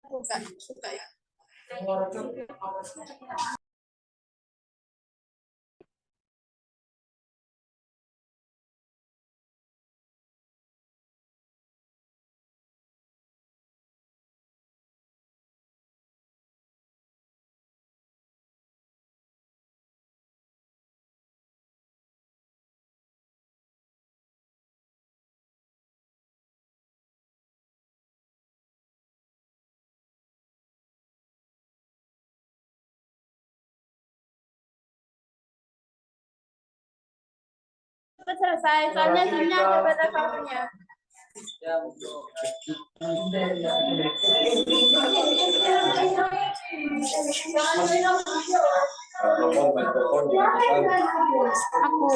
Suka ya. Selesai, soalnya timnya ada batasannya. Aku.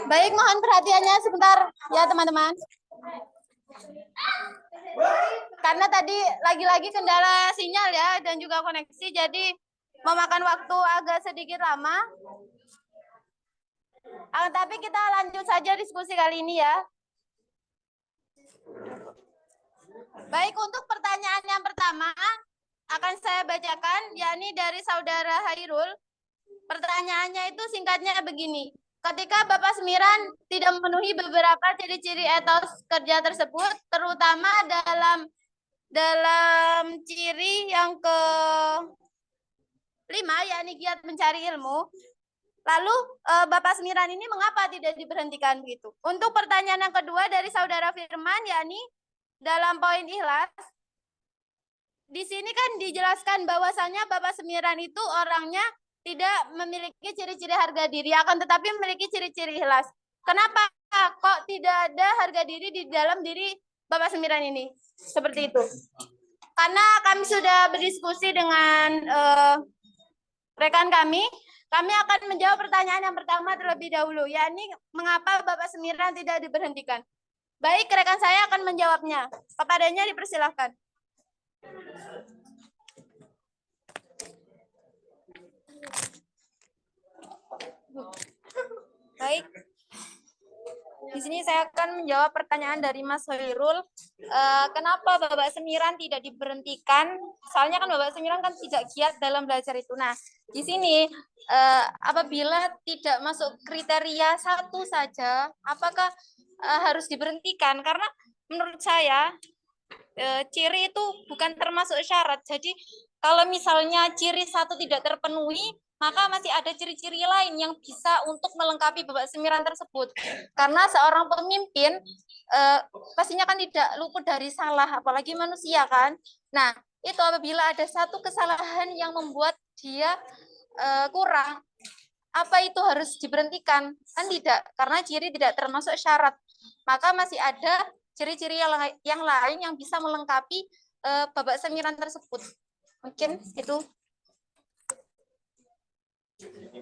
Baik, mohon perhatiannya sebentar ya teman-teman. Karena tadi lagi-lagi kendala sinyal ya dan juga koneksi, jadi memakan waktu agak sedikit lama. Tapi kita lanjut saja diskusi kali ini ya. Baik, untuk pertanyaan yang pertama akan saya bacakan, yakni dari saudara Hairul. Pertanyaannya itu singkatnya begini. Ketika Bapak Semiran tidak memenuhi beberapa ciri-ciri etos kerja tersebut, terutama dalam ciri yang ke-5, yakni giat mencari ilmu, lalu Bapak Semiran ini mengapa tidak diberhentikan begitu? Untuk pertanyaan yang kedua dari saudara Firman, yakni dalam poin ikhlas, di sini kan dijelaskan bahwasanya Bapak Semiran itu orangnya tidak memiliki ciri-ciri harga diri, akan tetapi memiliki ciri-ciri ikhlas. Kenapa kok tidak ada harga diri di dalam diri Bapak Semiran ini? Seperti itu. Karena kami sudah berdiskusi dengan rekan kami akan menjawab pertanyaan yang pertama terlebih dahulu, yakni mengapa Bapak Semiran tidak diberhentikan. Baik, rekan saya akan menjawabnya. Kepadanya dipersilahkan. Baik, di sini saya akan menjawab pertanyaan dari Mas Hoirul. Kenapa Bapak Semiran tidak diberhentikan? Soalnya kan Bapak Semiran kan tidak giat dalam belajar itu. Nah, di sini apabila tidak masuk kriteria satu saja, apakah harus diberhentikan? Karena menurut saya ciri itu bukan termasuk syarat. Jadi kalau misalnya ciri satu tidak terpenuhi, maka masih ada ciri-ciri lain yang bisa untuk melengkapi Bapak Semiran tersebut. Karena seorang pemimpin pastinya kan tidak luput dari salah, apalagi manusia kan. Nah, itu apabila ada satu kesalahan yang membuat dia kurang, apa itu harus diberhentikan? Kan tidak, karena ciri tidak termasuk syarat. Maka masih ada ciri-ciri yang lain yang bisa melengkapi Bapak Semiran tersebut. Mungkin itu.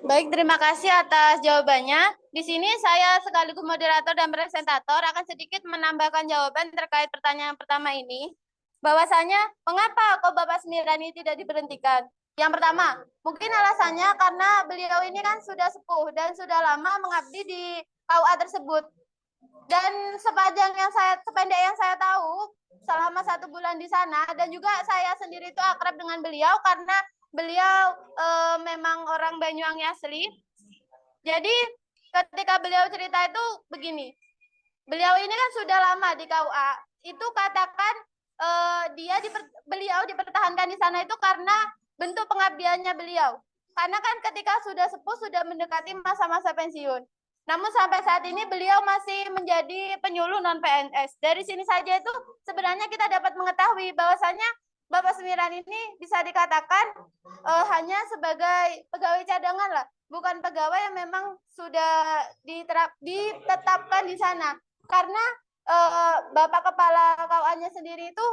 Baik, terima kasih atas jawabannya. Di sini saya sekaligus moderator dan presentator akan sedikit menambahkan jawaban terkait pertanyaan pertama ini. Bahwasanya, mengapa kok Bapak Semiran ini tidak diberhentikan? Yang pertama, mungkin alasannya karena beliau ini kan sudah sepuh dan sudah lama mengabdi di KUA tersebut. Dan sependek yang saya tahu, selama 1 bulan di sana, dan juga saya sendiri itu akrab dengan beliau karena beliau memang orang Banyuwangi asli. Jadi ketika beliau cerita itu begini, beliau ini kan sudah lama di KUA. Itu katakan beliau dipertahankan di sana itu karena bentuk pengabdiannya beliau. Karena kan ketika sudah sepuh, sudah mendekati masa-masa pensiun. Namun sampai saat ini beliau masih menjadi penyuluh non-PNS. Dari sini saja itu sebenarnya kita dapat mengetahui bahwasanya Bapak Semiran ini bisa dikatakan hanya sebagai pegawai cadangan lah, bukan pegawai yang memang sudah ditetapkan di sana. Karena Bapak Kepala KUA-nya sendiri itu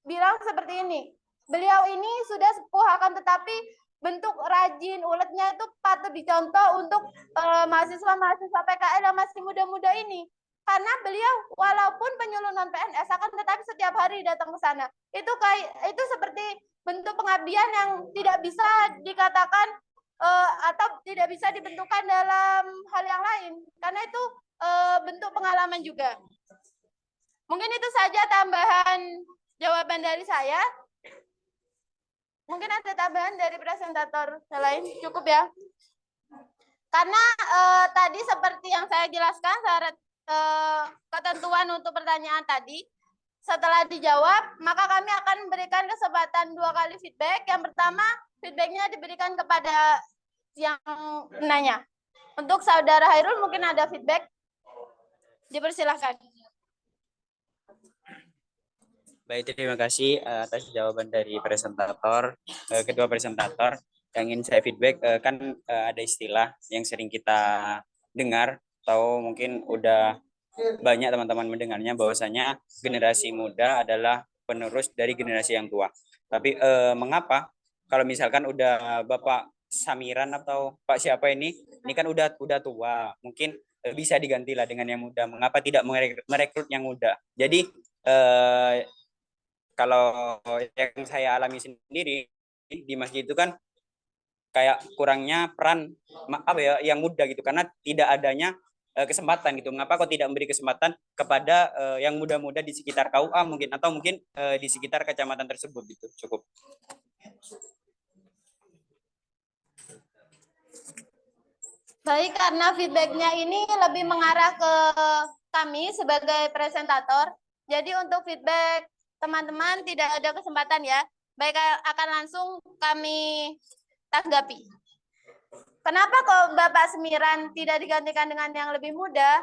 bilang seperti ini, beliau ini sudah sepuh akan tetapi bentuk rajin uletnya itu patut dicontoh untuk mahasiswa-mahasiswa PKL yang masih muda-muda ini. Karena beliau walaupun penyuluh non PNS akan tetapi setiap hari datang ke sana. Itu seperti bentuk pengabdian yang tidak bisa dikatakan atau tidak bisa dibentukkan dalam hal yang lain. Karena itu bentuk pengalaman juga. Mungkin itu saja tambahan jawaban dari saya. Mungkin ada tambahan dari presentator lain, cukup ya. Karena tadi seperti yang saya jelaskan syarat ketentuan untuk pertanyaan tadi, setelah dijawab, maka kami akan memberikan kesempatan 2 kali feedback. Yang pertama, feedbacknya diberikan kepada yang menanya. Untuk saudara Hairul mungkin ada feedback, dipersilahkan. Baik, terima kasih atas jawaban dari kedua presentator. Yang ingin saya feedback, kan ada istilah yang sering kita dengar, atau mungkin udah banyak teman-teman mendengarnya, bahwasanya generasi muda adalah penerus dari generasi yang tua. Tapi mengapa kalau misalkan udah Bapak Samiran atau Pak siapa ini kan udah tua, mungkin bisa diganti lah dengan yang muda. Mengapa tidak merekrut yang muda? Jadi kalau yang saya alami sendiri di masjid itu kan kayak kurangnya peran apa ya yang muda gitu, karena tidak adanya kesempatan gitu. Mengapa kok tidak memberi kesempatan kepada yang muda-muda di sekitar KUA mungkin, atau mungkin di sekitar kecamatan tersebut gitu. Cukup. Baik, karena feedbacknya ini lebih mengarah ke kami sebagai presentator. Jadi untuk feedback teman-teman tidak ada kesempatan ya. Baik, akan langsung kami tanggapi. Kenapa kok Bapak Semiran tidak digantikan dengan yang lebih muda?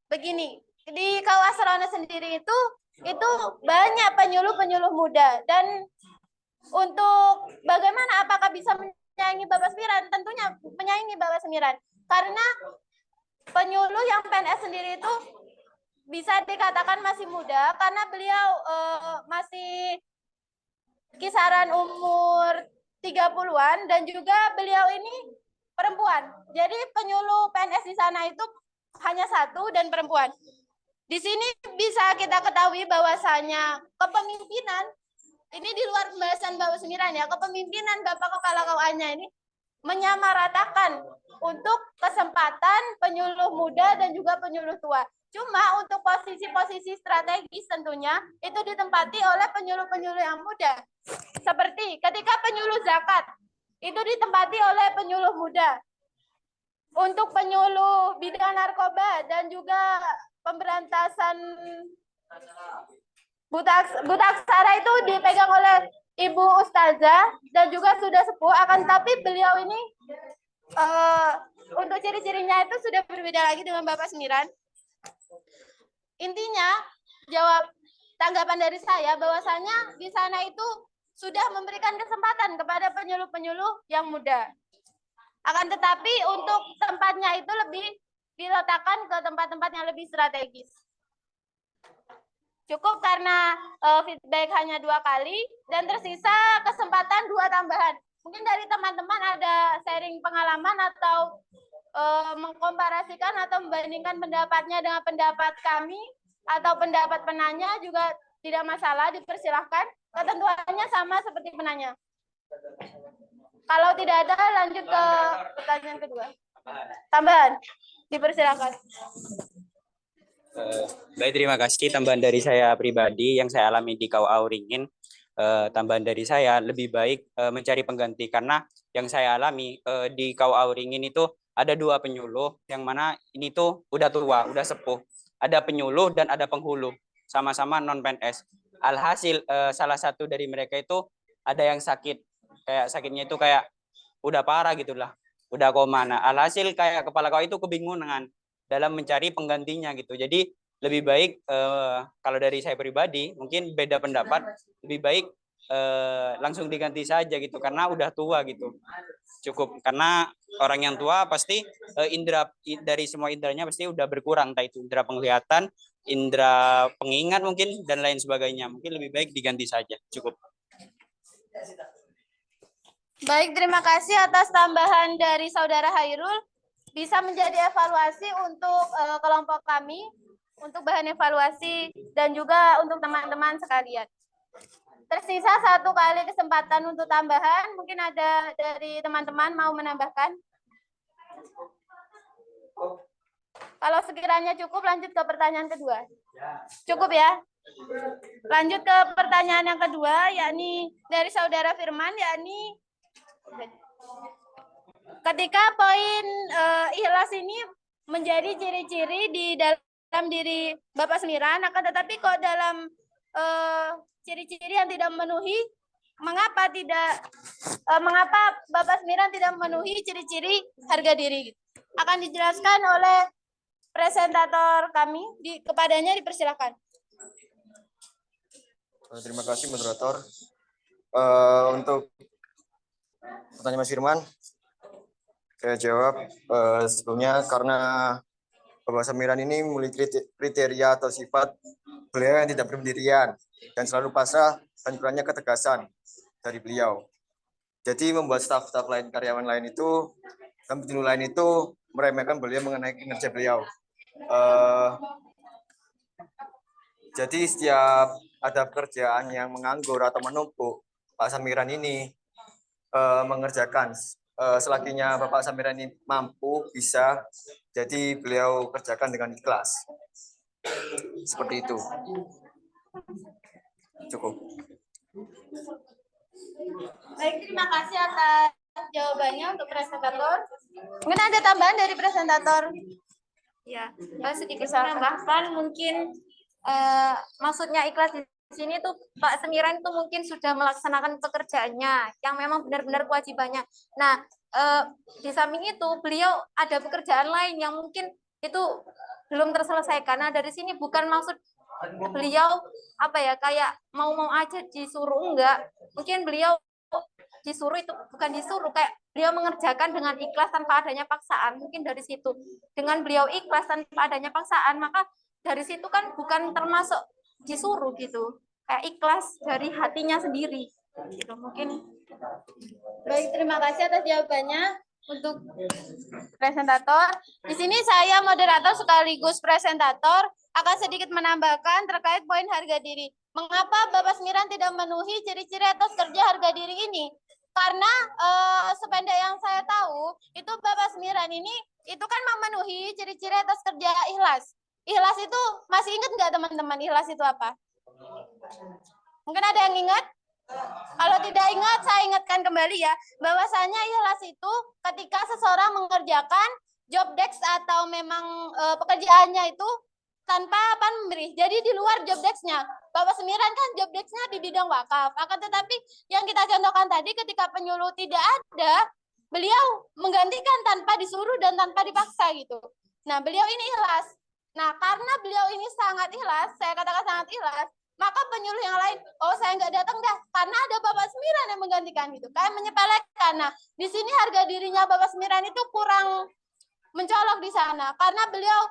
Begini, di KUA Sarwana sendiri itu banyak penyuluh-penyuluh muda, dan untuk bagaimana apakah bisa menyaingi Bapak Semiran? Tentunya menyaingi Bapak Semiran. Karena penyuluh yang PNS sendiri itu bisa dikatakan masih muda karena beliau masih kisaran umur 30-an dan juga beliau ini perempuan. Jadi penyuluh PNS di sana itu hanya satu dan perempuan. Di sini bisa kita ketahui bahwasanya kepemimpinan ini di luar pembahasan Bapak Semiran ya, kepemimpinan Bapak Kepala KUA-nya ini menyamaratakan untuk kesempatan penyuluh muda dan juga penyuluh tua. Cuma untuk posisi-posisi strategis tentunya itu ditempati oleh penyuluh-penyuluh yang muda. Seperti ketika penyuluh zakat itu ditempati oleh penyuluh muda. Untuk penyuluh bidang narkoba dan juga pemberantasan buta aksara itu dipegang oleh Ibu Ustazah dan juga sudah sepuh, akan tapi beliau ini untuk ciri-cirinya itu sudah berbeda lagi dengan Bapak Semiran. Intinya, jawab tanggapan dari saya bahwasanya di sana itu sudah memberikan kesempatan kepada penyuluh-penyuluh yang muda. Akan tetapi untuk tempatnya itu lebih diletakkan ke tempat-tempat yang lebih strategis. Cukup karena feedback hanya 2 kali dan tersisa kesempatan 2 tambahan. Mungkin dari teman-teman ada sharing pengalaman atau mengkomparasikan atau membandingkan pendapatnya dengan pendapat kami atau pendapat penanya juga tidak masalah, dipersilahkan. Ketentuannya sama seperti penanya. Kalau tidak ada, lanjut ke pertanyaan kedua. Tambahan, dipersilahkan. Baik, terima kasih. Tambahan dari saya pribadi yang saya alami di KUA Uringin, tambahan dari saya lebih baik mencari pengganti, karena yang saya alami di KUA Uringin itu ada 2 penyuluh yang mana ini tuh udah tua, udah sepuh. Ada penyuluh dan ada penghulu, sama-sama non PNS. Alhasil salah satu dari mereka itu ada yang sakit, kayak sakitnya itu kayak udah parah gitulah, udah koma. Nah, alhasil kayak kepala KUA itu kebingungan dalam mencari penggantinya gitu. Jadi lebih baik kalau dari saya pribadi mungkin beda pendapat, lebih baik langsung diganti saja gitu, karena udah tua gitu. Cukup, karena orang yang tua pasti indera dari semua inderanya pasti udah berkurang, entah itu indera penglihatan, indera pengingat mungkin dan lain sebagainya. Mungkin lebih baik diganti saja. Cukup. Baik, terima kasih atas tambahan dari Saudara Hairul. Bisa menjadi evaluasi untuk kelompok kami, untuk bahan evaluasi, dan juga untuk teman-teman sekalian. Tersisa 1 kali kesempatan untuk tambahan. Mungkin ada dari teman-teman mau menambahkan? Kalau sekiranya cukup, lanjut ke pertanyaan kedua. Cukup ya? Lanjut ke pertanyaan yang kedua, yakni dari Saudara Firman, yakni ketika poin ikhlas ini menjadi ciri-ciri di dalam diri Bapak Semiran, akan tetapi kok dalam ciri-ciri yang tidak memenuhi, mengapa Bapak Semiran tidak memenuhi ciri-ciri harga diri? Akan dijelaskan oleh presentator kami, kepadanya dipersilakan. Terima kasih moderator. Untuk pertanyaan Mas Firman, saya jawab sebelumnya karena Bapak Semiran ini memiliki kriteria atau sifat beliau yang tidak berpendirian dan selalu pasrah dan kurangnya ketegasan dari beliau. Jadi membuat staf-staf lain, karyawan lain itu, dan penyuluh lain itu meremehkan beliau mengenai kinerja beliau. Jadi setiap ada pekerjaan yang menganggur atau menumpuk, Pak Samiran ini mengerjakan. Selakinya Bapak Samiran ini mampu, bisa, jadi beliau kerjakan dengan ikhlas. Seperti itu. Cukup. Baik, terima kasih atas jawabannya untuk presentator. Mungkin ada tambahan dari presentator. Ya, sedikit menambahkan mungkin maksudnya ikhlas di sini tuh Pak Semiran itu mungkin sudah melaksanakan pekerjaannya yang memang benar-benar kewajibannya. Nah, di samping itu beliau ada pekerjaan lain yang mungkin itu belum terselesaikan. Nah, dari sini bukan maksud beliau apa ya kayak mau-mau aja disuruh, enggak. Mungkin beliau disuruh itu bukan disuruh, kayak beliau mengerjakan dengan ikhlas tanpa adanya paksaan. Mungkin dari situ dengan beliau ikhlas tanpa adanya paksaan, maka dari situ kan bukan termasuk disuruh gitu, kayak ikhlas dari hatinya sendiri gitu mungkin. Baik, terima kasih atas jawabannya untuk presentator. Di sini saya moderator sekaligus presentator akan sedikit menambahkan terkait poin harga diri. Mengapa Bapak Semiran tidak memenuhi ciri-ciri atas kerja harga diri ini? Karena sependek yang saya tahu, itu Bapak Semiran ini itu kan memenuhi ciri-ciri atas kerja ikhlas. Ikhlas itu masih ingat nggak teman-teman ikhlas itu apa? Mungkin ada yang ingat? Kalau tidak ingat, saya ingatkan kembali ya, bahwasanya ikhlas itu ketika seseorang mengerjakan job desk atau memang pekerjaannya itu tanpa pamrih. Jadi di luar job desk-nya. Bapak Semiran kan job desk-nya di bidang wakaf. Akan tetapi yang kita contohkan tadi ketika penyuluh tidak ada, beliau menggantikan tanpa disuruh dan tanpa dipaksa gitu. Nah, beliau ini ikhlas. Nah, karena beliau ini sangat ikhlas, saya katakan sangat ikhlas, maka penyuluh yang lain, oh saya nggak datang dah, karena ada Bapak Semiran yang menggantikan gitu. Kayak menyepelekan. Nah, di sini harga dirinya Bapak Semiran itu kurang mencolok di sana, karena beliau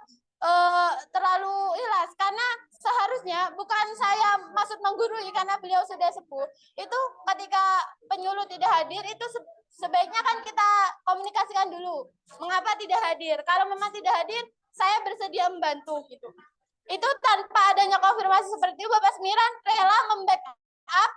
terlalu ikhlas. Karena seharusnya, bukan saya maksud menggurui karena beliau sudah sepuh, itu ketika penyuluh tidak hadir, itu sebaiknya kan kita komunikasikan dulu. Mengapa tidak hadir? Kalau memang tidak hadir, saya bersedia membantu gitu. Itu tanpa adanya konfirmasi seperti itu, Bapak Semiran rela membackup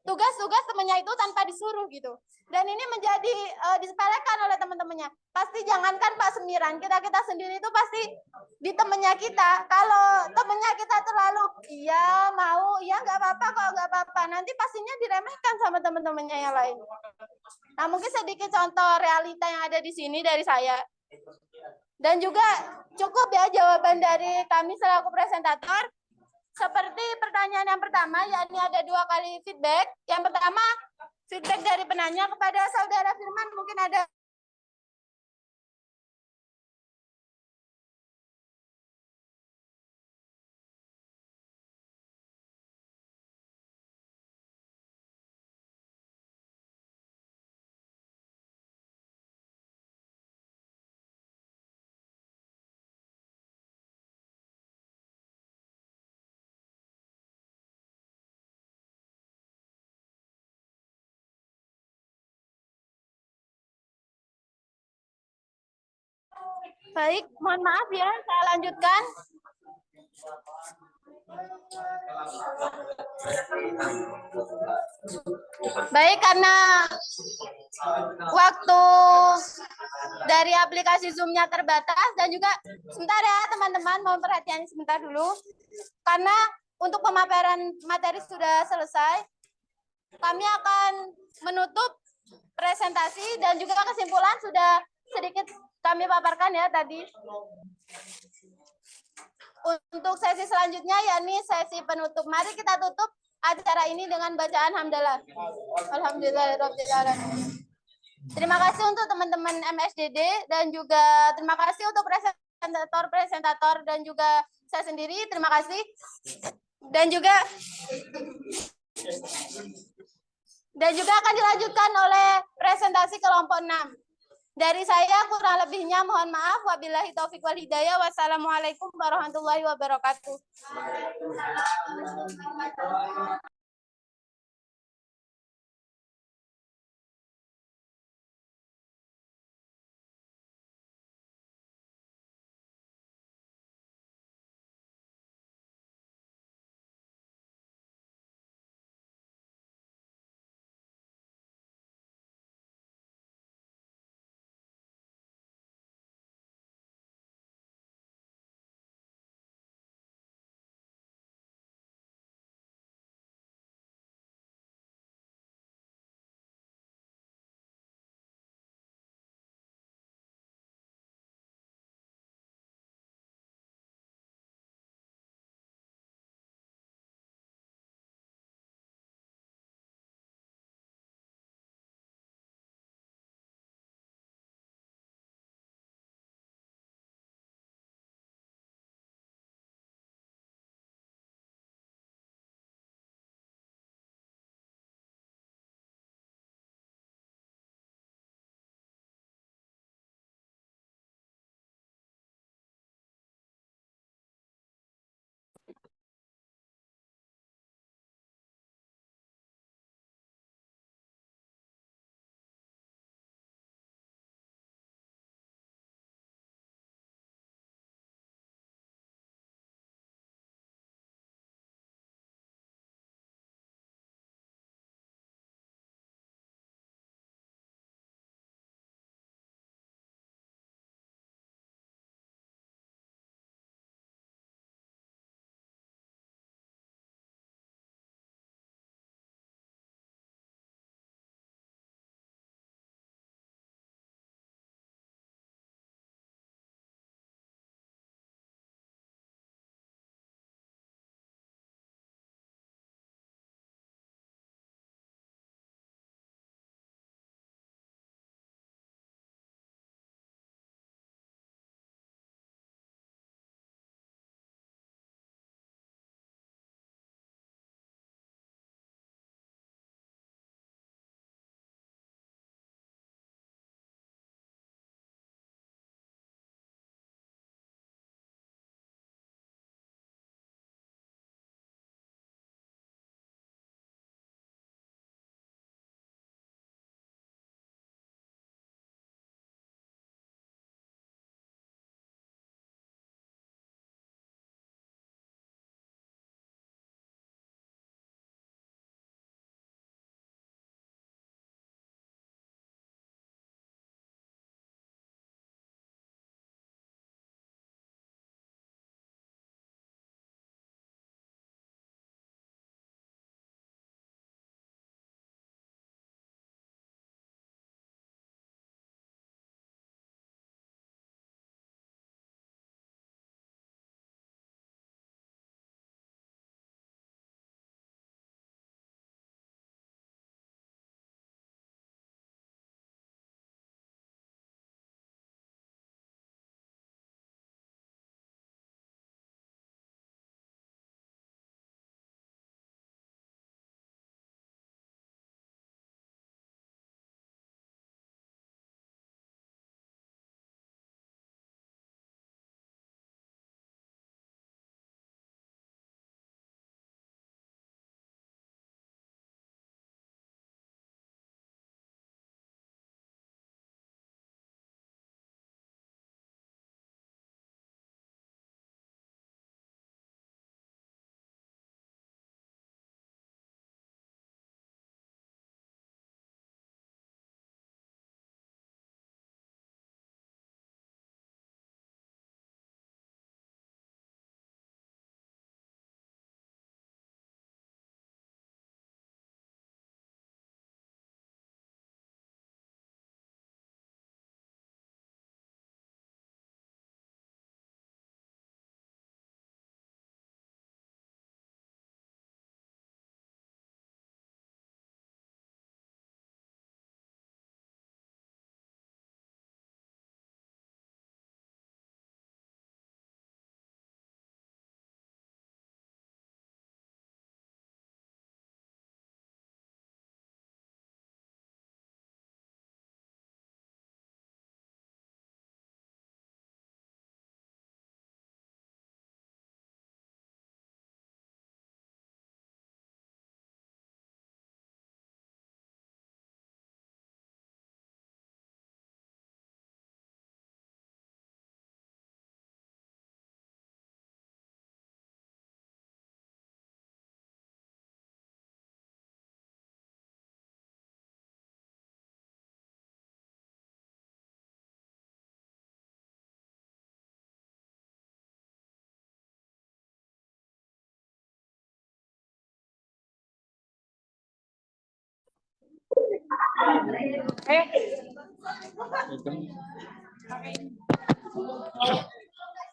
tugas-tugas temannya itu tanpa disuruh gitu. Dan ini menjadi disepelekan oleh teman-temannya. Pasti jangankan Pak Semiran, kita sendiri itu pasti di temannya kita. Kalau temannya kita terlalu, iya mau, iya nggak apa-apa kok, nggak apa-apa. Nanti pastinya diremehkan sama teman-temannya yang lain. Nah, mungkin sedikit contoh realita yang ada di sini dari saya. Dan juga cukup ya jawaban dari kami selaku presentator. Seperti pertanyaan yang pertama, yakni ada 2 kali feedback. Yang pertama, feedback dari penanya kepada Saudara Firman, mungkin ada. Baik, mohon maaf ya, saya lanjutkan. Baik, karena waktu dari aplikasi Zoom-nya terbatas dan juga sebentar ya teman-teman, mohon perhatiannya sebentar dulu. Karena untuk pemaparan materi sudah selesai, kami akan menutup presentasi dan juga kesimpulan sudah sedikit kami paparkan ya tadi. Untuk sesi selanjutnya yakni sesi penutup. Mari kita tutup acara ini dengan bacaan hamdalah. Alhamdulillahirabbil alamin. Terima kasih untuk teman-teman MSDD dan juga terima kasih untuk presentator dan juga saya sendiri. Terima kasih. Dan juga akan dilanjutkan oleh presentasi kelompok 6. Dari saya kurang lebihnya mohon maaf. Wabillahi taufik wal hidayah. Wassalamualaikum warahmatullahi wabarakatuh.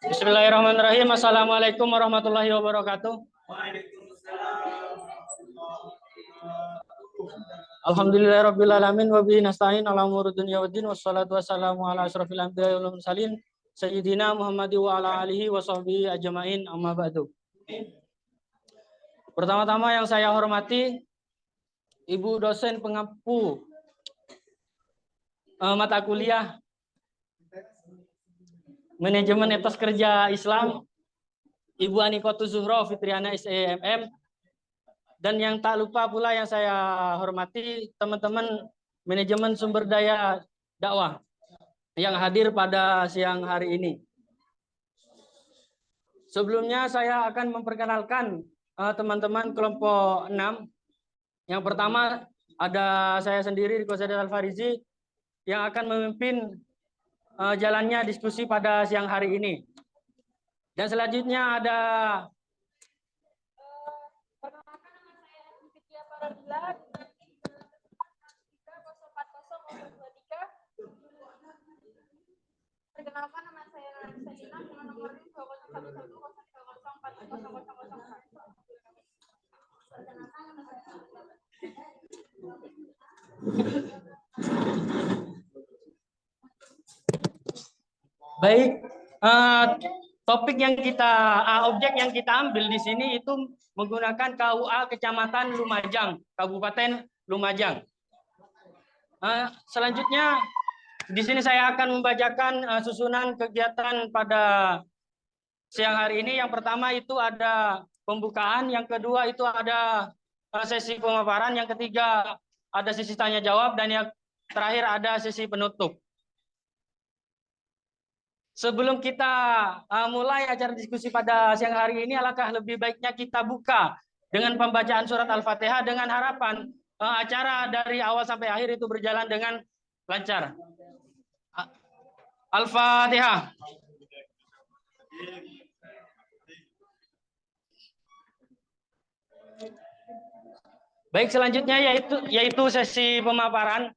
Bismillahirrahmanirrahim. Assalamualaikum warahmatullahi wabarakatuh. Alhamdulillahirrabbilalamin wa bihi nasta'in ala umuri dunya waddin wassalatu wassalamu ala asrofil anbiya'i wal mursalin sayyidina Muhammadi wa ala alihi wa sahbihi ajma'in amma ba'du. Pertama-tama yang saya hormati Ibu dosen pengampu mata kuliah Manajemen Etos Kerja Islam, Ibu Anikotu Zuhro Fitriana SEMM, dan yang tak lupa pula yang saya hormati teman-teman manajemen sumber daya dakwah yang hadir pada siang hari ini. Sebelumnya saya akan memperkenalkan teman-teman kelompok 6. Yang pertama ada saya sendiri Riko Zadar Al-Farizi yang akan memimpin jalannya diskusi pada siang hari ini. Dan selanjutnya ada Perkenalkan, nama saya Sajina dengan nomor 20110340004. baik, objek yang kita ambil di sini itu menggunakan KUA Kecamatan Lumajang, Kabupaten Lumajang. Selanjutnya di sini saya akan membacakan susunan kegiatan pada siang hari ini. Yang pertama itu ada pembukaan, yang kedua itu ada sesi pemaparan, yang ketiga ada sesi tanya jawab, dan yang terakhir ada sesi penutup. Sebelum kita mulai acara diskusi pada siang hari ini, alangkah lebih baiknya kita buka dengan pembacaan surat Al-Fatihah dengan harapan acara dari awal sampai akhir itu berjalan dengan lancar. Al-Fatihah. Baik, selanjutnya yaitu sesi pemaparan.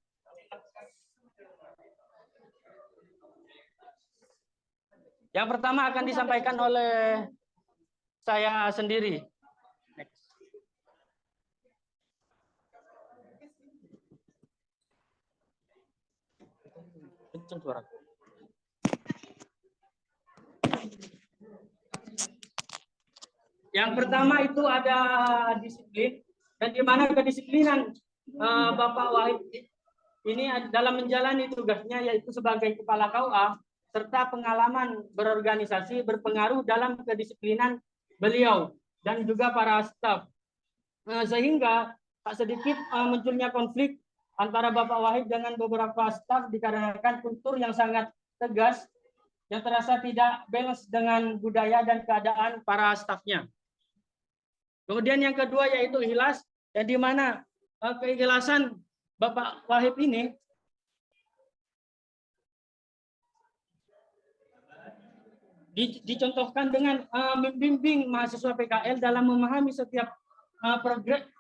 Yang pertama akan disampaikan oleh saya sendiri. Yang pertama itu ada disiplin, dan di mana kedisiplinan Bapak Wahid ini dalam menjalani tugasnya yaitu sebagai kepala KUA, serta pengalaman berorganisasi berpengaruh dalam kedisiplinan beliau dan juga para staf. Sehingga tak sedikit munculnya konflik antara Bapak Wahid dengan beberapa staf dikarenakan kultur yang sangat tegas yang terasa tidak balance dengan budaya dan keadaan para stafnya. Kemudian yang kedua yaitu ikhlas, yang di mana keikhlasan Bapak Wahid ini dicontohkan dengan membimbing mahasiswa PKL dalam memahami setiap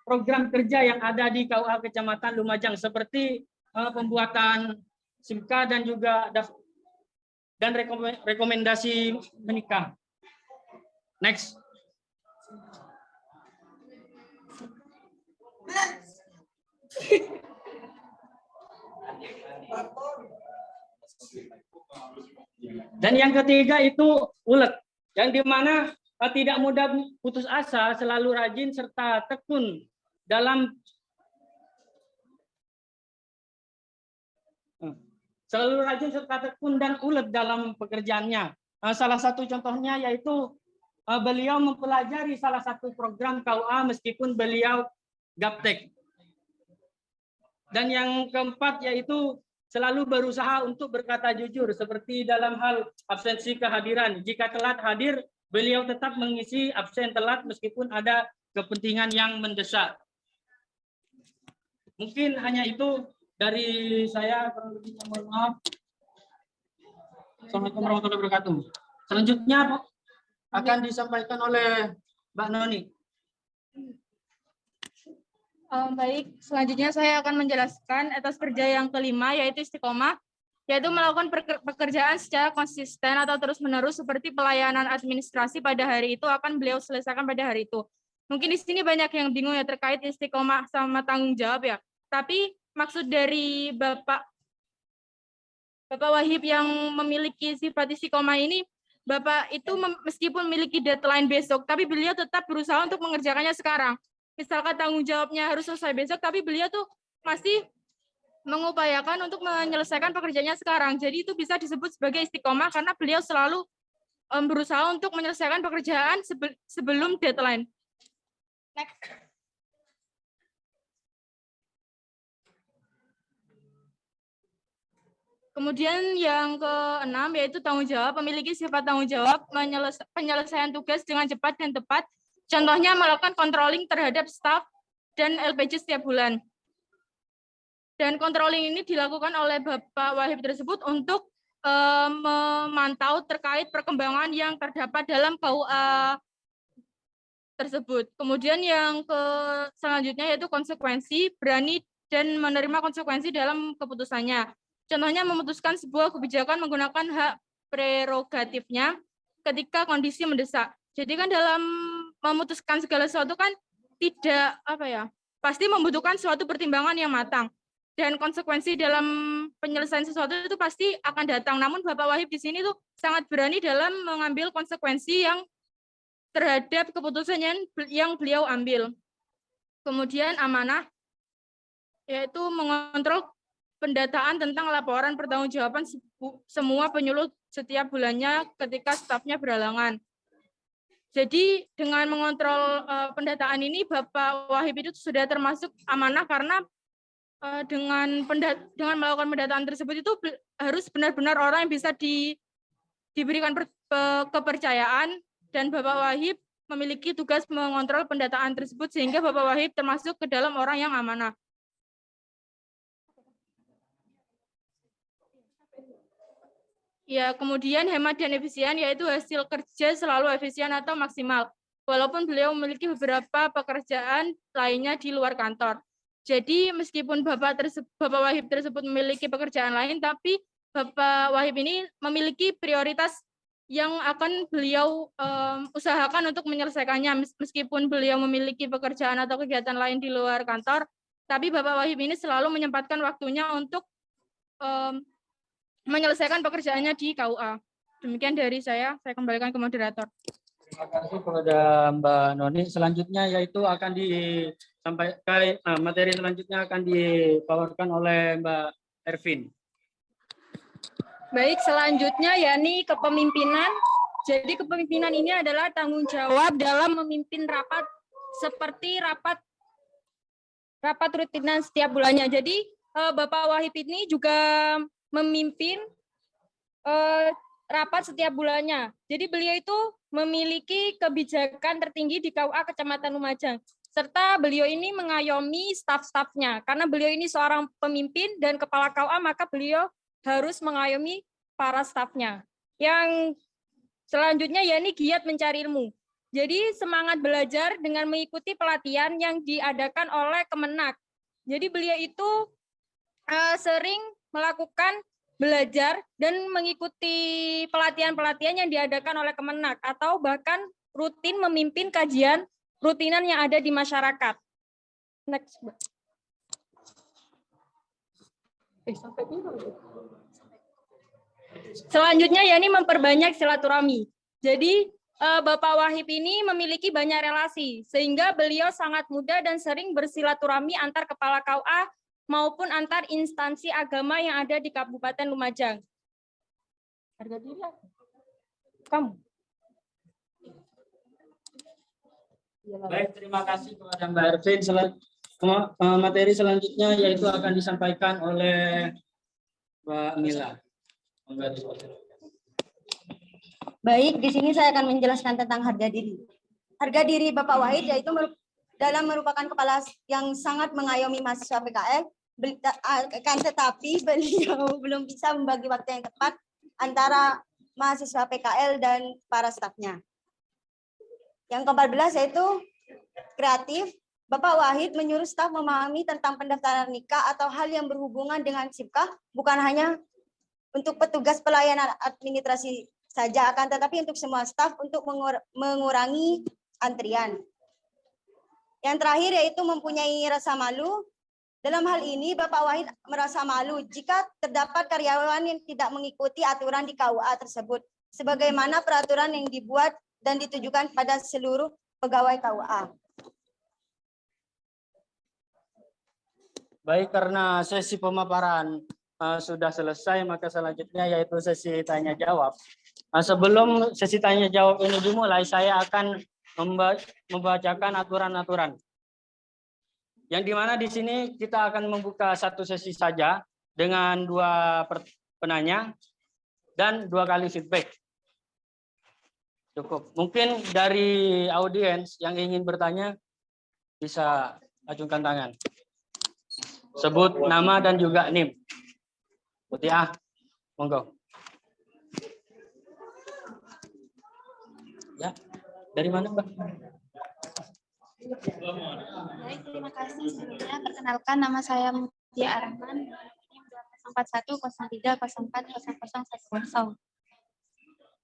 program kerja yang ada di KUA Kecamatan Lumajang, seperti pembuatan SIMK dan juga rekomendasi menikah. Next. Dan yang ketiga itu ulet, yang dimana tidak mudah putus asa, selalu rajin serta tekun dalam dan ulet dalam pekerjaannya. Salah satu contohnya yaitu beliau mempelajari salah satu program KUA meskipun beliau gaptek. Dan yang keempat yaitu selalu berusaha untuk berkata jujur, seperti dalam hal absensi kehadiran. Jika telat hadir, beliau tetap mengisi absen telat meskipun ada kepentingan yang mendesak. Mungkin hanya itu dari saya, kurang lebihnya mohon maaf. Assalamualaikum warahmatullahi wabarakatuh. Selanjutnya akan disampaikan oleh Mbak Noni. Baik, selanjutnya saya akan menjelaskan etos kerja yang kelima, yaitu istiqomah, yaitu melakukan pekerjaan secara konsisten atau terus-menerus seperti pelayanan administrasi pada hari itu akan beliau selesaikan pada hari itu. Mungkin di sini banyak yang bingung ya terkait istiqomah sama tanggung jawab ya. Tapi maksud dari Bapak Wahib yang memiliki sifat istiqomah ini, Bapak itu meskipun memiliki deadline besok, tapi beliau tetap berusaha untuk mengerjakannya sekarang. Misalkan tanggung jawabnya harus selesai besok, tapi beliau tuh masih mengupayakan untuk menyelesaikan pekerjaannya sekarang. Jadi itu bisa disebut sebagai istiqomah karena beliau selalu berusaha untuk menyelesaikan pekerjaan sebelum deadline. Next. Kemudian yang keenam yaitu tanggung jawab, memiliki sifat tanggung jawab, penyelesaian tugas dengan cepat dan tepat. Contohnya melakukan controlling terhadap staf dan LPG setiap bulan. Dan controlling ini dilakukan oleh Bapak Wahib tersebut untuk memantau terkait perkembangan yang terdapat dalam KUA tersebut. Kemudian yang selanjutnya yaitu konsekuensi, berani dan menerima konsekuensi dalam keputusannya. Contohnya memutuskan sebuah kebijakan menggunakan hak prerogatifnya ketika kondisi mendesak. Jadi kan dalam memutuskan segala sesuatu kan tidak pasti membutuhkan suatu pertimbangan yang matang. Dan konsekuensi dalam penyelesaian sesuatu itu pasti akan datang. Namun Bapak Wahib di sini tuh sangat berani dalam mengambil konsekuensi yang terhadap keputusan yang beliau ambil. Kemudian amanah, yaitu mengontrol pendataan tentang laporan pertanggungjawaban semua penyuluh setiap bulannya ketika stafnya berhalangan. Jadi dengan mengontrol pendataan ini, Bapak Wahib itu sudah termasuk amanah karena dengan melakukan pendataan tersebut itu harus benar-benar orang yang bisa diberikan kepercayaan, dan Bapak Wahib memiliki tugas mengontrol pendataan tersebut sehingga Bapak Wahib termasuk ke dalam orang yang amanah. Ya, kemudian hemat dan efisien, yaitu hasil kerja selalu efisien atau maksimal, walaupun beliau memiliki beberapa pekerjaan lainnya di luar kantor. Jadi meskipun Bapak Wahib tersebut memiliki pekerjaan lain, tapi Bapak Wahib ini memiliki prioritas yang akan beliau usahakan untuk menyelesaikannya. Meskipun beliau memiliki pekerjaan atau kegiatan lain di luar kantor, tapi Bapak Wahib ini selalu menyempatkan waktunya untuk menyelesaikan pekerjaannya di KUA. Demikian dari saya kembalikan ke moderator. Terima kasih kepada Mbak Noni. Selanjutnya yaitu akan disampaikan materi selanjutnya akan dibawakan oleh Mbak Ervin. Baik, selanjutnya yakni kepemimpinan. Jadi kepemimpinan ini adalah tanggung jawab dalam memimpin rapat seperti rapat rutinan setiap bulannya. Jadi Bapak Wahib ini juga memimpin rapat setiap bulannya. Jadi beliau itu memiliki kebijakan tertinggi di KUA Kecamatan Lumajang. Serta beliau ini mengayomi staf-stafnya. Karena beliau ini seorang pemimpin dan kepala KUA, maka beliau harus mengayomi para stafnya. Yang selanjutnya yakni giat mencari ilmu. Jadi semangat belajar dengan mengikuti pelatihan yang diadakan oleh Kemenak. Jadi beliau itu sering melakukan belajar dan mengikuti pelatihan-pelatihan yang diadakan oleh Kemenak atau bahkan rutin memimpin kajian rutinan yang ada di masyarakat. Next. Selanjutnya yakni memperbanyak silaturahmi. Jadi Bapak Wahib ini memiliki banyak relasi sehingga beliau sangat mudah dan sering bersilaturahmi antar kepala KUA maupun antar instansi agama yang ada di Kabupaten Lumajang. Harga diri kamu. Baik, terima kasih kepada Mbak Ervin. Materi selanjutnya yaitu akan disampaikan oleh Mbak Mila. Baik, di sini saya akan menjelaskan tentang harga diri. Harga diri Bapak Wahid yaitu dalam merupakan kepala yang sangat mengayomi mahasiswa PKL, akan tetapi beliau belum bisa membagi waktu yang tepat antara mahasiswa PKL dan para stafnya. Yang ke-14 yaitu kreatif, Bapak Wahid menyuruh staf memahami tentang pendaftaran nikah atau hal yang berhubungan dengan SIPKA bukan hanya untuk petugas pelayanan administrasi saja, akan tetapi untuk semua staf untuk mengurangi antrian. Yang terakhir yaitu mempunyai rasa malu. Dalam hal ini Bapak Wahid merasa malu jika terdapat karyawan yang tidak mengikuti aturan di KUA tersebut, sebagaimana peraturan yang dibuat dan ditujukan pada seluruh pegawai KUA. Baik, karena sesi pemaparan sudah selesai, maka selanjutnya yaitu sesi tanya jawab. Sebelum sesi tanya jawab ini dimulai, saya akan membacakan aturan-aturan. Yang dimana di sini kita akan membuka satu sesi saja dengan 2 penanya dan 2 kali feedback. Cukup. Mungkin dari audiens yang ingin bertanya bisa acungkan tangan. Sebut nama dan juga NIM. Mutia, monggo. Ya, dari mana, Mbak? Baik, terima kasih. Sebelumnya perkenalkan, nama saya Mutia Arman, 4103040010.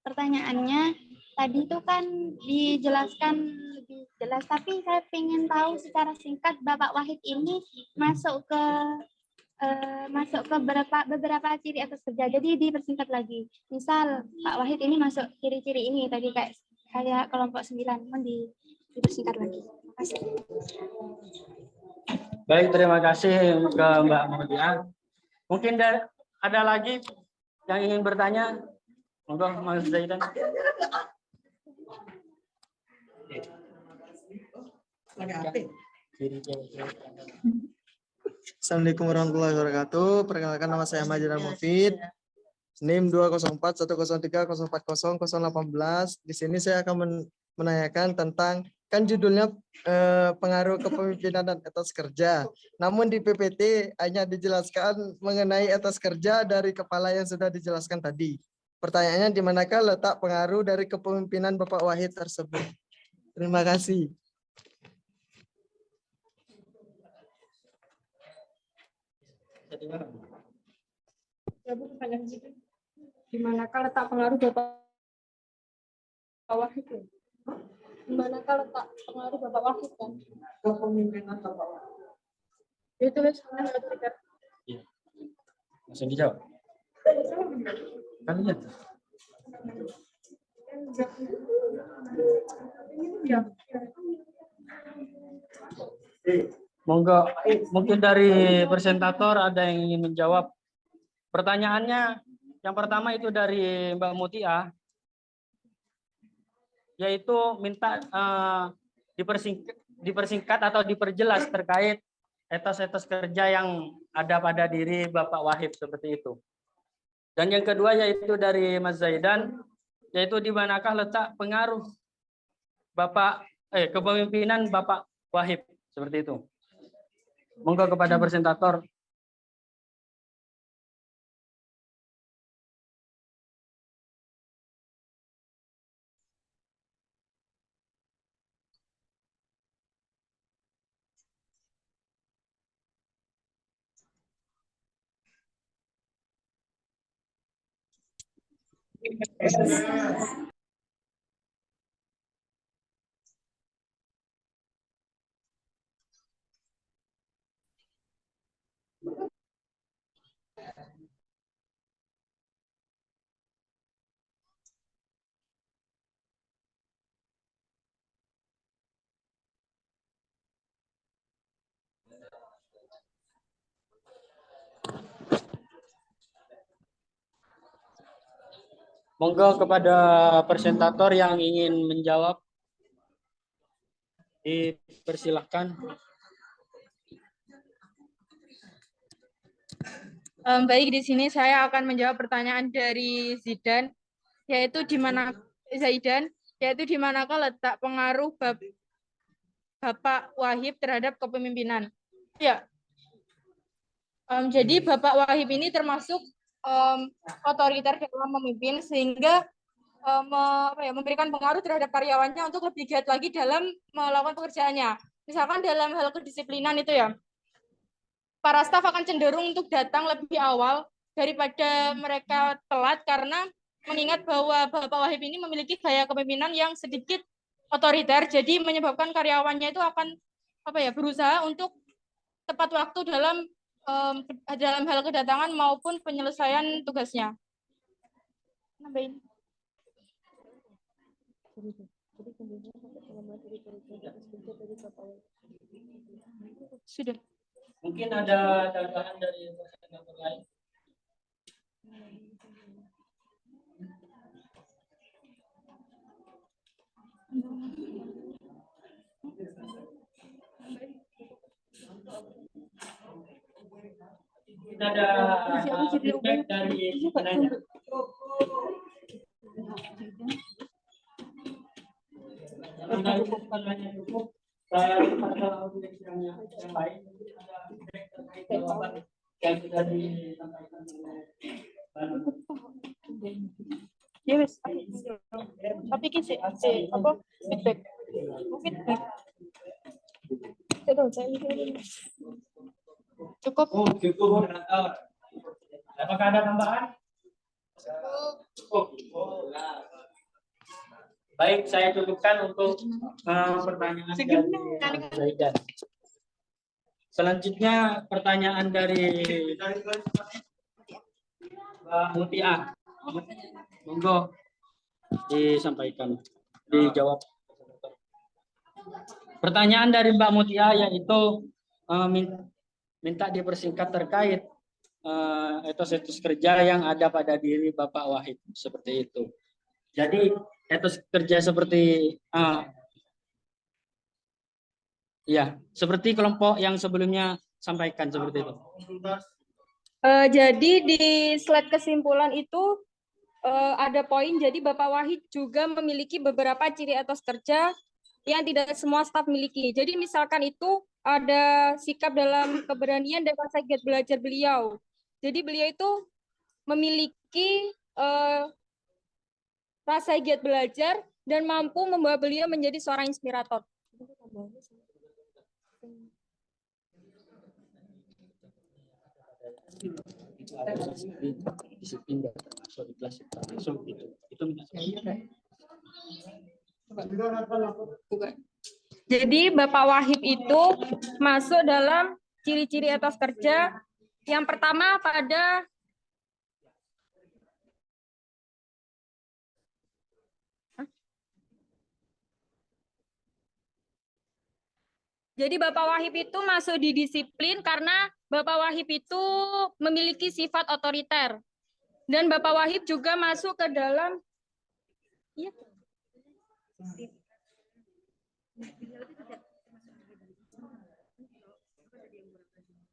Pertanyaannya tadi itu kan dijelaskan lebih jelas, tapi saya ingin tahu secara singkat Bapak Wahid ini masuk ke beberapa ciri etos kerja. Jadi dipersingkat lagi. Misal Pak Wahid ini masuk ciri-ciri ini tadi kayak kelompok 9, mohon dipersingkat lagi. Terima kasih. Baik, terima kasih ke Mbak Mutia. Mungkin ada lagi yang ingin bertanya? Monggo, Mas Zaidan. Assalamualaikum warahmatullahi wabarakatuh. Perkenalkan, nama saya Majidan Mufid. NIM 204-103-040-018. Di sini saya akan menanyakan tentang, kan judulnya pengaruh kepemimpinan dan etos kerja. Namun di PPT hanya dijelaskan mengenai etos kerja dari kepala yang sudah dijelaskan tadi. Pertanyaannya, di manakah letak pengaruh dari kepemimpinan Bapak Wahid tersebut? Terima kasih. Di manakah letak pengaruh Bapak Wahid? Di manakah letak pengaruh Bapak Wahid kan? Kepemimpinan Bapak Wahid. Itu tulisannya tidak. Iya. Langsung dijawab. Kalian. Monggo, mungkin dari presentator ada yang ingin menjawab. Pertanyaannya yang pertama itu dari Mbak Mutia, yaitu minta dipersingkat atau diperjelas terkait etos-etos kerja yang ada pada diri Bapak Wahid seperti itu. Dan yang kedua yaitu dari Mas Zaidan, yaitu di manakah letak pengaruh kepemimpinan Bapak Wahid seperti itu. Monggo kepada presentator. Monggo kepada presentator yang ingin menjawab, dipersilahkan. Baik, di sini saya akan menjawab pertanyaan dari Zaidan, yaitu di manakah letak pengaruh Bapak Wahid terhadap kepemimpinan. Ya. Jadi Bapak Wahid ini termasuk otoriter dalam memimpin, sehingga memberikan pengaruh terhadap karyawannya untuk lebih giat lagi dalam melakukan pekerjaannya. Misalkan dalam hal kedisiplinan itu ya, para staf akan cenderung untuk datang lebih awal daripada mereka telat karena mengingat bahwa Bapak Wahib ini memiliki gaya kepemimpinan yang sedikit otoriter, jadi menyebabkan karyawannya itu akan berusaha untuk tepat waktu dalam hal kedatangan maupun penyelesaian tugasnya. Nambahin. Sudah. Mungkin ada tambahan dari presentator lain. Kita ada feedback dari penanya. Cukup. Pada audiens yang baik, ada feedback terkait jawaban yang sudah disampaikan oleh Yes. Tapi kisi apa feedback. Feedback. Cukup. Cukup moderator. Apakah ada tambahan? Cukup. Baik, saya cukupkan untuk pertanyaan dari Zaidan. Selanjutnya pertanyaan dari Mbak Mutia. Monggo disampaikan, dijawab. Pertanyaan dari Mbak Mutia yaitu minta dipersingkat terkait etos-etos kerja yang ada pada diri Bapak Wahid, seperti itu. Jadi etos kerja seperti ya, seperti kelompok yang sebelumnya sampaikan seperti itu. Jadi di slide kesimpulan itu ada poin, jadi Bapak Wahid juga memiliki beberapa ciri etos kerja yang tidak semua staf miliki. Jadi misalkan itu ada sikap dalam keberanian dan rasa giat belajar beliau. Jadi beliau itu memiliki rasa giat belajar dan mampu membawa beliau menjadi seorang inspirator. Disiplin termasuk ikhlas termasuk itu Jadi Bapak Wahib itu masuk dalam ciri-ciri etos kerja. Yang pertama pada Jadi Bapak Wahib itu masuk di disiplin karena Bapak Wahib itu memiliki sifat otoriter. Dan Bapak Wahib juga masuk ke dalam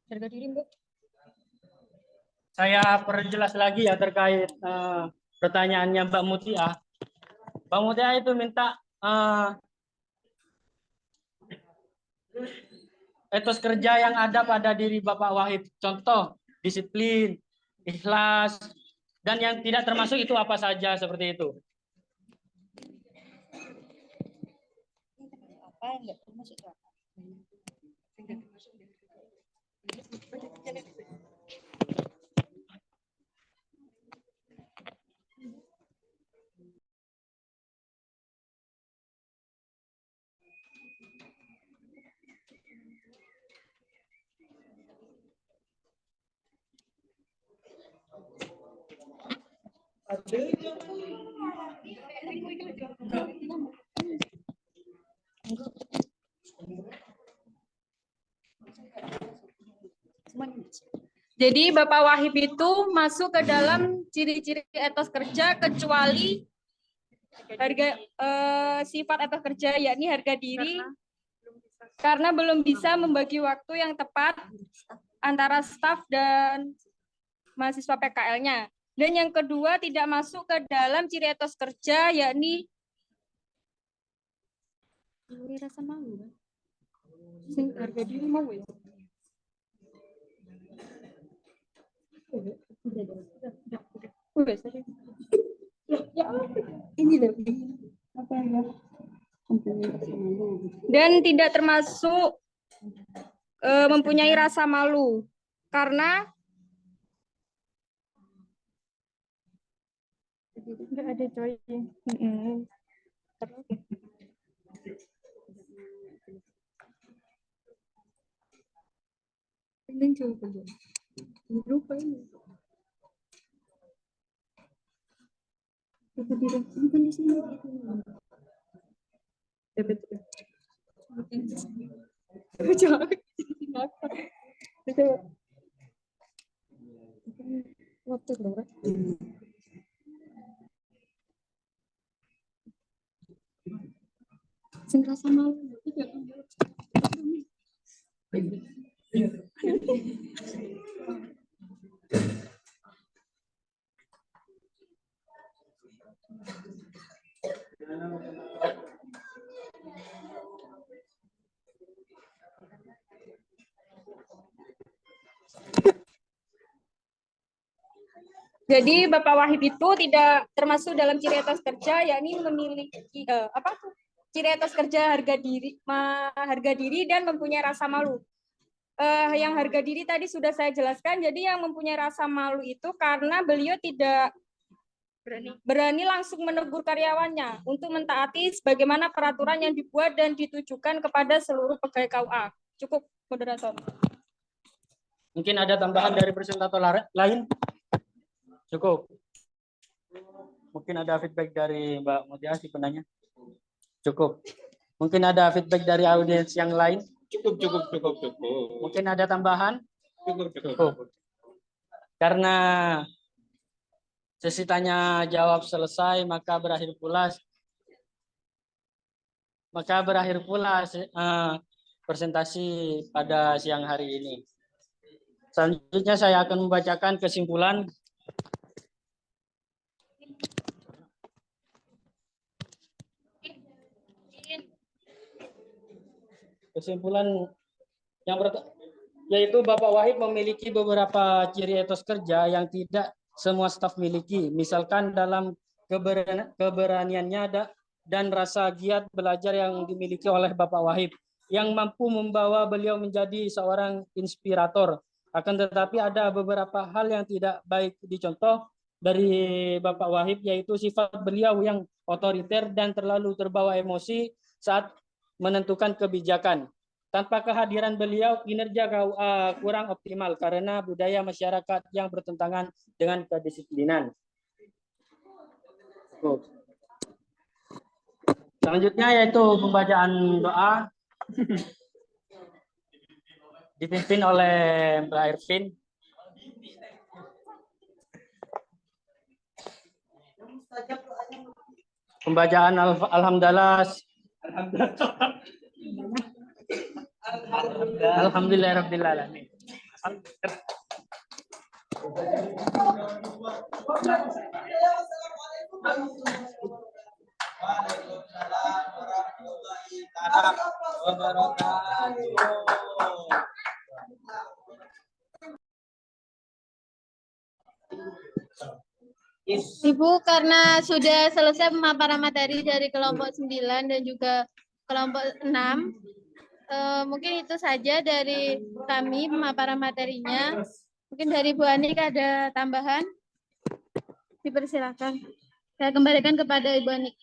harga diri, Mbak. Saya perjelas lagi ya terkait pertanyaannya Mbak Mutia. Mbak Mutia itu minta etos kerja yang ada pada diri Bapak Wahid. Contoh, disiplin, ikhlas, dan yang tidak termasuk itu apa saja seperti itu. Jadi Bapak Wahib itu masuk ke dalam ciri-ciri etos kerja kecuali sifat etos kerja yakni harga diri karena belum bisa membagi waktu yang tepat antara staf dan mahasiswa PKL-nya. Dan yang kedua tidak masuk ke dalam ciri etos kerja yakni rasa malu. Harga diri mau ya. Ya, ini lebih apa ya? Dan tidak termasuk mempunyai rasa malu karena nggak ada coy. Lupa ini. Bukan di sini. Jangan. Waktu berapa? Sing rasa malu. Jadi Bapak Wahid itu tidak termasuk dalam ciri etos kerja, yakni memiliki ciri etos kerja harga diri dan mempunyai rasa malu. Yang harga diri tadi sudah saya jelaskan. Jadi yang mempunyai rasa malu itu karena beliau tidak berani langsung menegur karyawannya untuk mentaati sebagaimana peraturan yang dibuat dan ditujukan kepada seluruh pegawai KUA. Cukup, moderator. Mungkin ada tambahan dari presentator lain? Cukup. Mungkin ada feedback dari Mbak Mulyasi penanya? Cukup. Mungkin ada feedback dari audiens yang lain? Cukup. Mungkin ada tambahan? Cukup. Karena sesi tanya jawab selesai, maka berakhir pula presentasi pada siang hari ini. Selanjutnya saya akan membacakan kesimpulan yang yaitu Bapak Wahid memiliki beberapa ciri etos kerja yang tidak semua staf miliki. Misalkan dalam keberaniannya dan rasa giat belajar yang dimiliki oleh Bapak Wahid yang mampu membawa beliau menjadi seorang inspirator. Akan tetapi ada beberapa hal yang tidak baik dicontoh dari Bapak Wahid, yaitu sifat beliau yang otoriter dan terlalu terbawa emosi saat menentukan kebijakan. Tanpa kehadiran beliau, kinerja KUA kurang optimal karena budaya masyarakat yang bertentangan dengan kedisiplinan. Selanjutnya yaitu pembacaan doa dipimpin oleh Mbak Irvin. Pembacaan Alhamdulillah. Alhamdulillahirabbil alamin. Waalaikumsalam warahmatullahi wabarakatuh. Ibu, karena sudah selesai pemaparan materi dari kelompok 9 dan juga kelompok 6, mungkin itu saja dari kami pemaparan materinya. Mungkin dari Bu Anik ada tambahan? Dipersilakan. Saya kembalikan kepada Ibu Anik.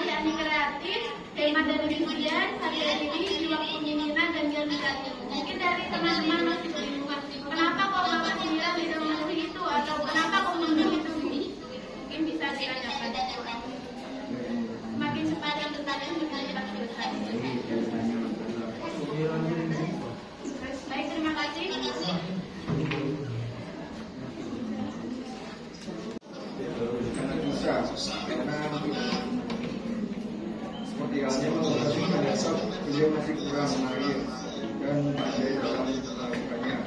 yakni kreatif, tema dari ujian, harga diri, jiwa kepemimpinan, dan organisasi. Mungkin dari teman-teman masih bingung, kenapa kok Bapak Sembilan tidak memilih itu, atau kenapa kok memilih itu? Mungkin bisa ditanyakan. Semakin cepat yang bertanya, semakin cepat selesai. Baik, terima kasih. Karena bisa, karena seperti halnya menguasai dasar beliau masih kurang mahir dan pandai dalam melakukannya.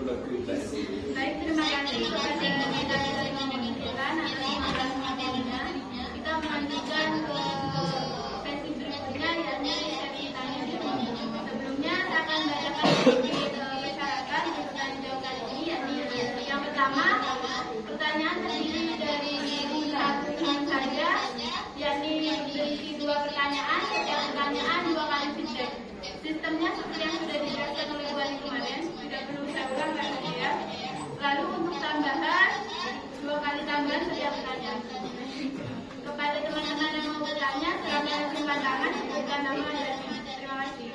Baik, terima kasih kepada kita dari pembicaraan atas materinya. Kita melanjutkan ke sesi berikutnya, yakni sesi tanya jawab. Sebelumnya saya akan bacakan sedikit persyaratan untuk tanya jawab kali ini, yakni yang pertama, pertanyaan terdiri dari satu teman saja, yakni berisi 2 pertanyaan, setiap pertanyaan 2 kali feedback. Sistemnya seperti yang sudah dijelaskan oleh Bu Ani kemarin, tidak perlu saya ulang lagi ya. Lalu untuk tambahan, 2 kali tambahan setiap pertanyaan. Kepada teman-teman yang mau bertanya, silakan simpan tangan, sebutkan nama dan terima kasih.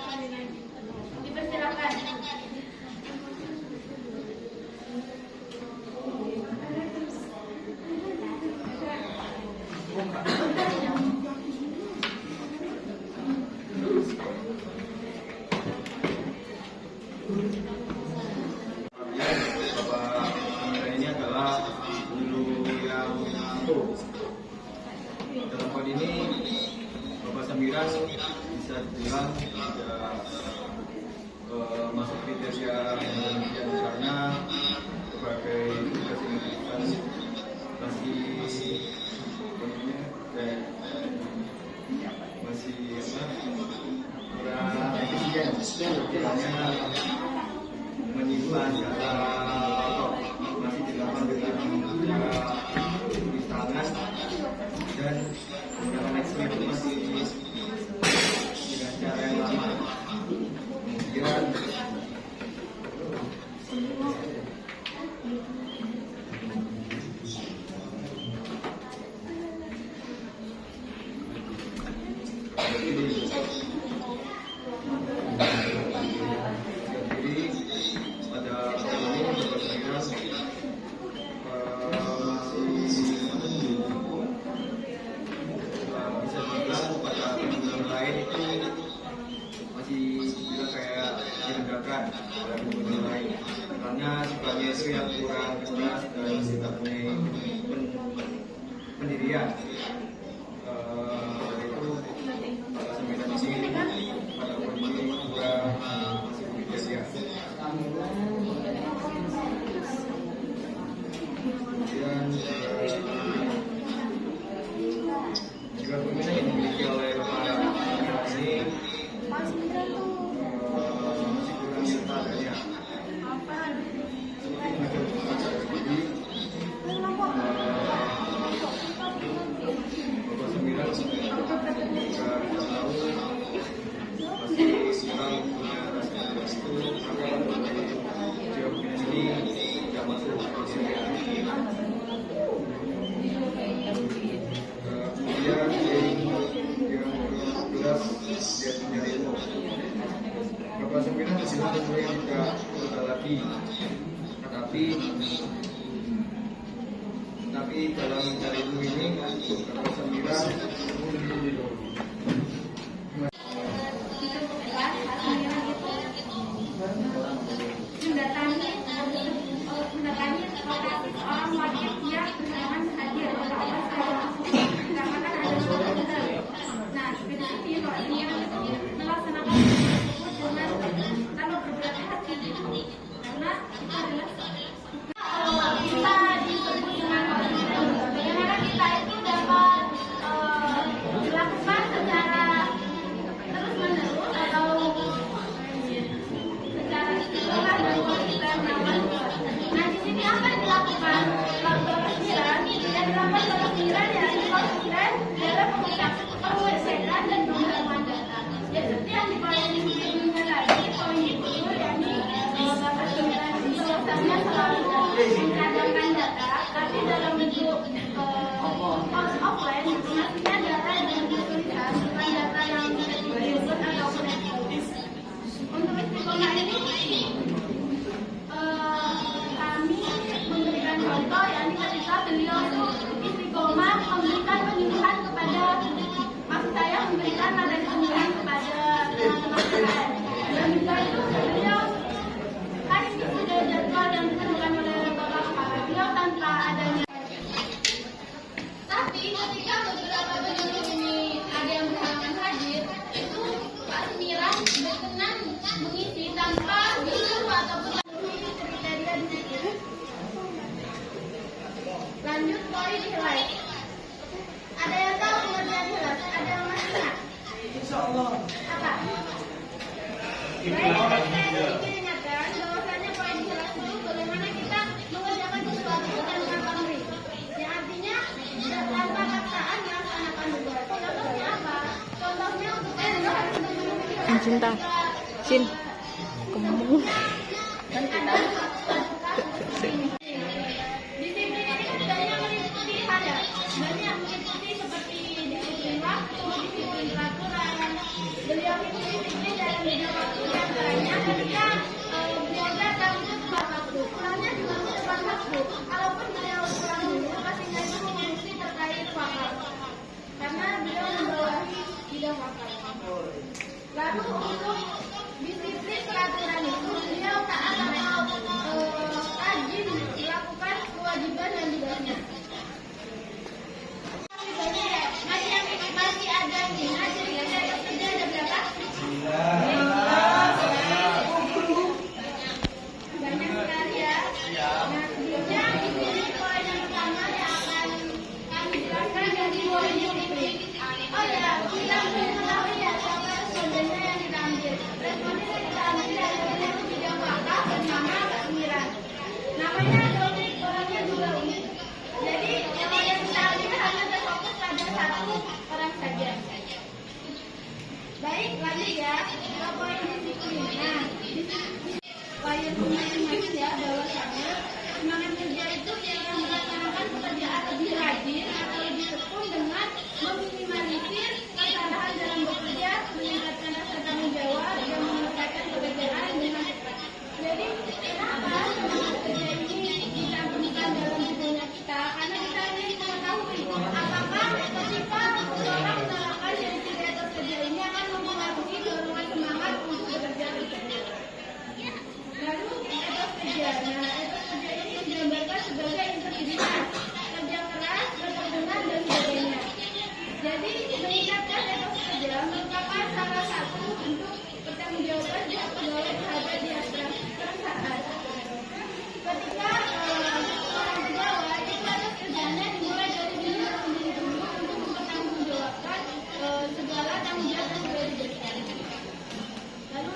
Dipersilakan. Ini adalah guru yang ampuh. Dalam hal ini Bapak Samiran bisa dibilang tidak masuk kriteria penelitian karena sebagai tugas yang diberikan masih kurang efisien, hanya menyimpan data masih dilakukan dengan cara tulis tangan dan menggunakan Excel itu masih dengan cara yang lama. Kemudian karena sifatnya itu yang kurang jelas dan sifatnya pendirian. Itu Bapak Samiran ini pada kondisi kurang masih bekerja. Kemudian juga pembinaan yang dimiliki oleh Bapak ini masih kurang nyata adanya. Bapak Samiran juga kita tahu masih kurang punya rasa itu jawabnya ini tidak masuk kriteria. Kemudian yang jelas dia punya ilmu. Bapak Samiran dibilang ilmu yang tidak lagi, tapi dalam mencari ilmu ini Bapak Samiran mendatangi lokasi seorang wajib yang berhalangan hadir nah, seperti ini Pak Samiran itu melaksanakan tersebut dengan tanpa berberat-hati karena kita adalah bisa disebut dengan bagaimana kita itu dapat dilakukan secara terus-menerus atau secara istilah dan konsisten. Nah, di sini apa yang dilakukan Bapak Samiran? Yang dilakukan Bapak Samiran yaitu konsisten dalam pengecekan dan pengumpulan data. Ya, seperti yang dipelajari sebelumnya tadi, poin itu yakni Bapak Samiran itu alasannya selalu mencadangkan data, tapi dalam bentuk offline, maksudnya data yang bentuk tulisan, bukan data yang diinput ataupun ekspos. Untuk istiqomah ini, kami memberikan contoh, yakni ketika beliau itu istiqomah memberikan penyuluhan kepada, maksud saya memberikan materi penyuluhan kepada teman-teman PKN. Dan juga itu beliau kan sudah jadwal yang ditentukan oleh Bapak Kepala beliau tanpa adanya. Tapi ketika beberapa penyuluh ini ada yang berhalangan hadir, itu Pak Samiran berkenan mengisi tanpa disuruh ataupun memenuhi kriteria Lanjut poin nilai. Ada yang tahu pengertian jelas? Ada yang masih ingat? Insya Allah. Apa? Baik, saya ingin ingatkan bahwasanya poin jelas itu bagaimana kita mengerjakan sesuatu tanpa pamrih. Yang artinya tanpa paksaan melaksanakan tugas. Contohnya apa? Contohnya untuk harus memenuhi Cinta. Sin. Kamu. Disiplin ini kan banyak meliputi hal ya. Banyak meliputi seperti disiplin waktu, disiplin peraturan. Beliau itu disiplin dalam bidang waktu dan caranya ketika beliau datang itu tepat waktu. Pulangnya juga tepat waktu. Kalaupun beliau pulang dulu, pastinya itu mengurusi terkait wakaf. Karena beliau membawahi bidang wakaf. Lalu untuk disiplin peraturan itu beliau taat atau rajin melakukan kewajiban dan tugasnya. Masih ada nih, jadi kita kerja ada berapa? Banyak sekali ya. Nah, sebelumnya di sini poin yang pertama yang akan kami jelaskan dari poin disiplin. Oh ya, kita belum mengetahui ya siapa respondennya yang kita ambil. Responden yang kita ambil adalah yang bidang wakaf bernama Mbak Semiran. Namanya ada unik, orangnya juga unik. Jadi yang kita ambil hanya terfokus pada satu orang saja. Baik, lanjut ya ke poin disiplin. Nah, poin masing-masing ya bahwasanya semangat kerja itu yang melaksanakan pekerjaan lebih rajin atau lebih tekun dengan meminimalisir kesalahan dalam bekerja, meningkatkan rasa tanggung jawab dan menyelesaikan pekerjaan dengan cepat. Jadi kenapa semangat kerja ini dicantumkan dalam budaya kita? Karena kita ingin mengetahui apakah ketika seseorang menerapkan ciri-ciri etos kerja ini akan mempengaruhi dorongan semangat untuk bekerja tersebut. Lalu etos kerja. Nah, etos kerja ini digambarkan sebagai integritas, kerja keras, berkebunan dan sebagainya. Jadi meningkatkan etos kerja merupakan salah satu bentuk pertanggungjawaban pihak pegawai terhadap di atas perusahaan. Ketika seorang pegawai itu etos kerjanya dimulai dari diri sendiri dulu untuk mempertanggungjawabkan segala tanggung jawab yang sudah diberikan. Lalu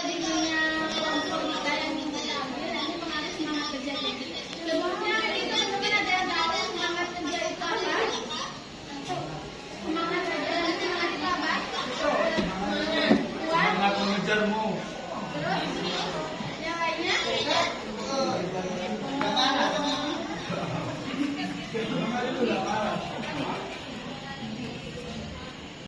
di dunia kelompok kita yang kita ambil nanti mengenai semangat kerja ini. Sebelumnya kita mungkin ada yang tahu semangat kerja itu apa? Semangat kerja dan semangat itu apa? Kuat. Semangat mengejarmu. Terus yang lainnya?